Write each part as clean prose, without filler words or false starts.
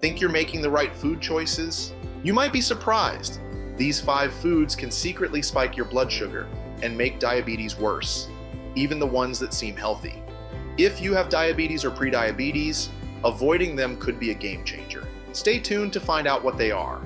Think you're making the right food choices? You might be surprised. These 5 foods can secretly spike your blood sugar and make diabetes worse, even the ones that seem healthy. If you have diabetes or prediabetes, avoiding them could be a game changer. Stay tuned to find out what they are.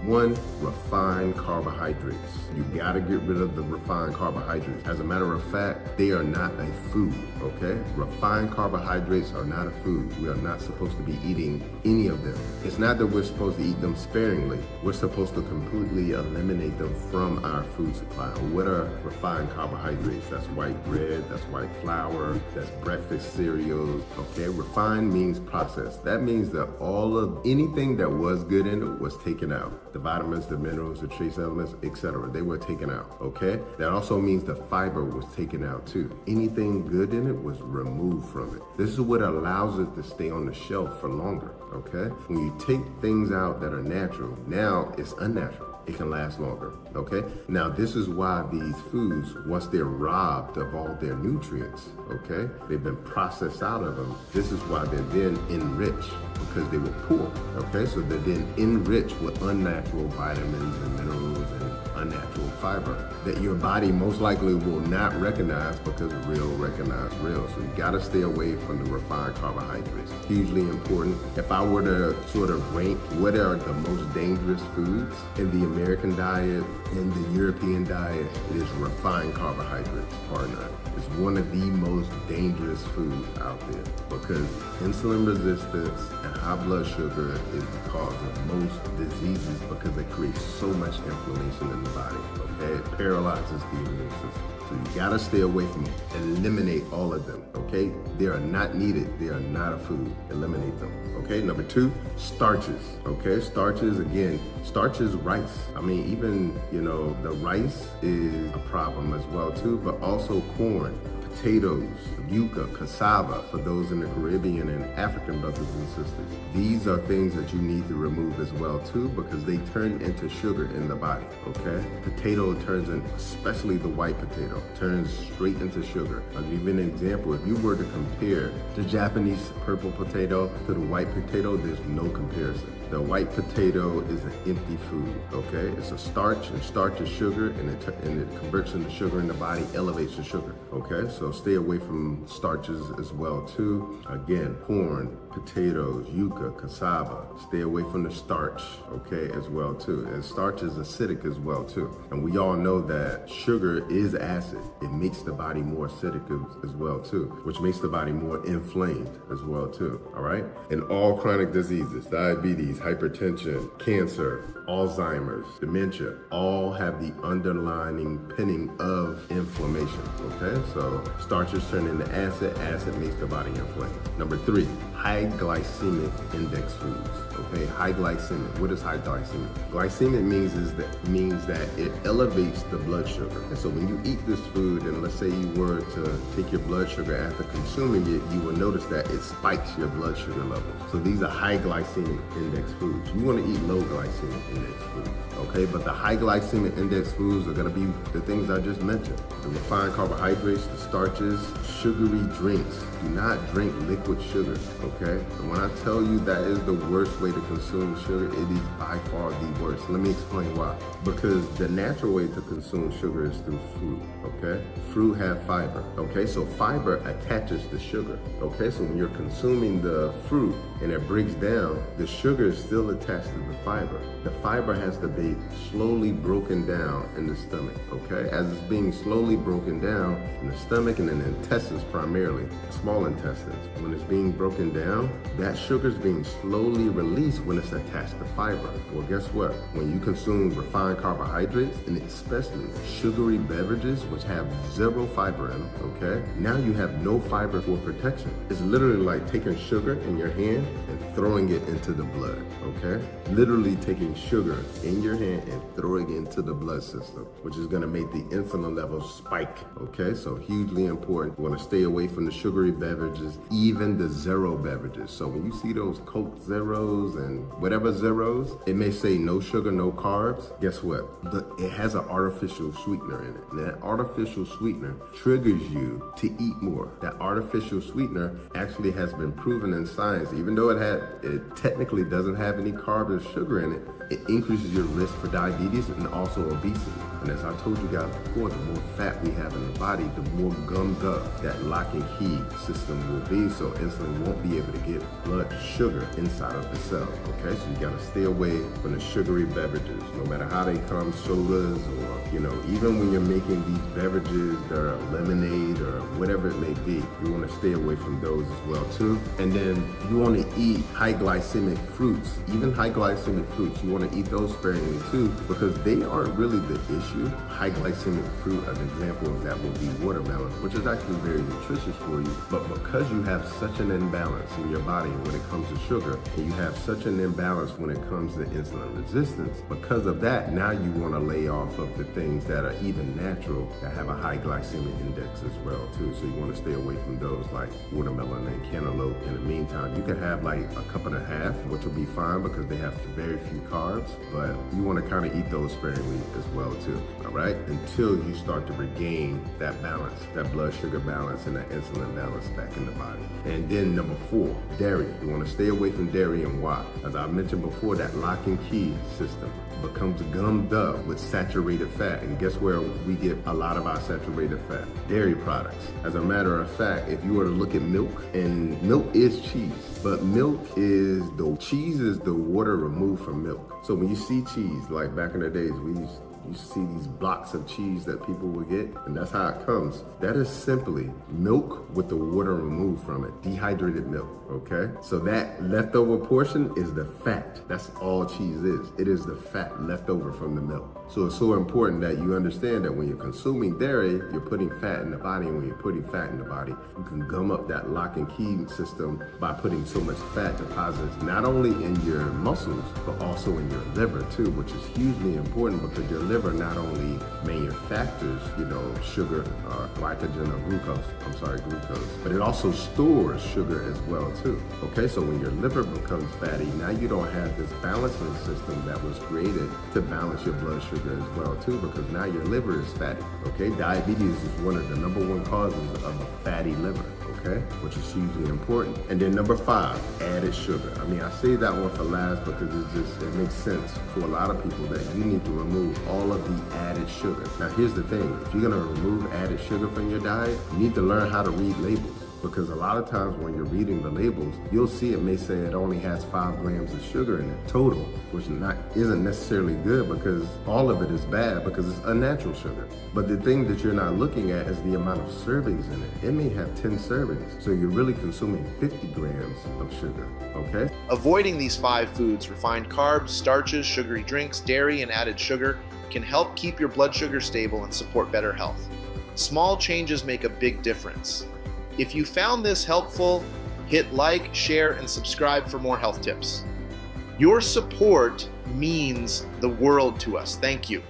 1, refined carbohydrates. You gotta get rid of the refined carbohydrates. As a matter of fact, they are not a food, okay? Refined carbohydrates are not a food. We are not supposed to be eating any of them. It's not that we're supposed to eat them sparingly. We're supposed to completely eliminate them from our food supply. What are refined carbohydrates? That's white bread, that's white flour, that's breakfast cereals, okay? Refined means processed. That means that all of anything that was good in it was taken out. The vitamins, the minerals, the trace elements, etc. They were taken out, okay? That also means the fiber was taken out too. Anything good in it was removed from it. This is what allows it to stay on the shelf for longer, okay? When you take things out that are natural, now it's unnatural. It can last longer, okay? Now, this is why these foods, once they're robbed of all their nutrients, okay? They've been processed out of them. This is why they're then enriched, because they were poor, okay? So they're then enriched with unnatural vitamins and minerals and unnatural fiber that your body most likely will not recognize because real recognize real. So you gotta stay away from the refined carbohydrates. Hugely important. If I were to sort of rank what are the most dangerous foods in the American diet and the European diet, it is refined carbohydrates, bar none. It's one of the most dangerous foods out there because insulin resistance and high blood sugar is the cause of most diseases because it creates so much inflammation in the body, okay? It paralyzes the immune system. So you gotta stay away from them. Eliminate all of them, okay? They are not needed. They are not a food. Eliminate them, okay? Number 2, starches, okay? Starches, again, starch is rice. I mean, even, the rice is a problem as well too, but also corn, potatoes, yuca, cassava, for those in the Caribbean and African brothers and sisters. These are things that you need to remove as well too because they turn into sugar in the body, okay? Potato turns in, especially the white potato, turns straight into sugar. I'll give you an example. If you were to compare the Japanese purple potato to the white potato, there's no comparison. The white potato is an empty food, okay? It's a starch, and starch is sugar, and it converts into sugar in the body, elevates the sugar, okay? So stay away from starches as well too. Again, corn, potatoes, yuca, cassava. Stay away from the starch, okay, as well too. And starch is acidic as well too. And we all know that sugar is acid. It makes the body more acidic as well too, which makes the body more inflamed as well too, all right? And all chronic diseases, diabetes, hypertension, cancer, Alzheimer's, dementia, all have the underlying pinning of inflammation, okay? So starches turn into acid, acid makes the body inflamed. Number 3, high glycemic index foods, okay? High glycemic, what is high glycemic? Glycemic means that it elevates the blood sugar. And so when you eat this food, and let's say you were to take your blood sugar after consuming it, you will notice that it spikes your blood sugar levels. So these are high glycemic index foods. You want to eat low glycemic index foods, okay? But the high glycemic index foods are gonna be the things I just mentioned. The refined carbohydrates, the starches, sugary drinks. Do not drink liquid sugar, okay? And when I tell you that is the worst way to consume sugar, it is by far the worst. Let me explain why. Because the natural way to consume sugar is through fruit, okay? Fruit have fiber, okay? So fiber attaches to sugar, okay? So when you're consuming the fruit and it breaks down, the sugar is still attached to the fiber. The fiber has to be slowly broken down in the stomach, okay? As it's being slowly broken down in the stomach and in the intestines primarily, small intestines, when it's being broken down, that sugar is being slowly released when it's attached to fiber. Well, guess what? When you consume refined carbohydrates, and especially sugary beverages, which have 0 fiber in them, okay? Now you have no fiber for protection. It's literally like taking sugar in your hand and throwing it into the blood, okay? Literally taking sugar in your hand and throwing it into the blood system, which is gonna make the insulin levels spike, okay? So hugely important. You wanna stay away from the sugary beverages, even the 0 beverages. So when you see those Coke Zeros and whatever Zeros, it may say no sugar, no carbs. Guess what? It has an artificial sweetener in it. And that artificial sweetener triggers you to eat more. That artificial sweetener actually has been proven in science, even though it technically doesn't have any carbs or sugar in it, it increases your risk for diabetes and also obesity. And as I told you guys before, the more fat we have in the body, the more gummed up that lock and key system will be, so insulin won't be able to get blood sugar inside of the cell, okay? So you gotta stay away from the sugary beverages, no matter how they come, sodas, or, even when you're making these beverages that are lemonade or whatever it may be, you wanna stay away from those as well too. And then you wanna eat high glycemic fruits, even high glycemic fruits, you wanna eat those sparingly too, because they aren't really the issue. High glycemic fruit, an example of that would be watermelon, which is actually very nutritious for you, but because you have such an imbalance in your body when it comes to sugar, and you have such an imbalance when it comes to insulin resistance, because of that, now you wanna lay off of the things that are even natural that have a high glycemic index as well too. So you wanna stay away from those like watermelon and cantaloupe. In the meantime, you can have like a cup and a half, which will be fine because they have very few carbs, but you wanna kinda eat those sparingly as well too, all right? Until you start to regain that balance, that blood sugar balance and that insulin balance back in the body. And then number 4, dairy. You wanna stay away from dairy, and why? As I mentioned before, that lock and key system becomes gummed up with saturated fat. And guess where we get a lot of our saturated fat? Dairy products. As a matter of fact, if you were to look at milk, and milk is cheese, but cheese is the water removed from milk. So when you see cheese, like back in the days, you see these blocks of cheese that people would get, and that's how it comes. That is simply milk with the water removed from it, dehydrated milk, okay? So that leftover portion is the fat. That's all cheese is. It is the fat left over from the milk. So it's so important that you understand that when you're consuming dairy, you're putting fat in the body, and when you're putting fat in the body, you can gum up that lock and key system by putting so much fat deposits, not only in your muscles, but also in your liver too, which is hugely important because your liver not only manufactures, sugar or glycogen or glucose, but it also stores sugar as well too. Okay, so when your liver becomes fatty, now you don't have this balancing system that was created to balance your blood sugar as well too, because now your liver is fatty. Okay, diabetes is one of the #1 causes of a fatty liver. Okay, which is hugely important. And then number 5, added sugar. I say that one for last because it makes sense for a lot of people that you need to remove all of the added sugar. Now here's the thing, if you're gonna remove added sugar from your diet, you need to learn how to read labels. Because a lot of times when you're reading the labels, you'll see it may say it only has 5 grams of sugar in it total, which isn't necessarily good because all of it is bad because it's unnatural sugar. But the thing that you're not looking at is the amount of servings in it. It may have 10 servings, so you're really consuming 50 grams of sugar, okay? Avoiding these 5 foods, refined carbs, starches, sugary drinks, dairy, and added sugar, can help keep your blood sugar stable and support better health. Small changes make a big difference. If you found this helpful, hit like, share, and subscribe for more health tips. Your support means the world to us. Thank you.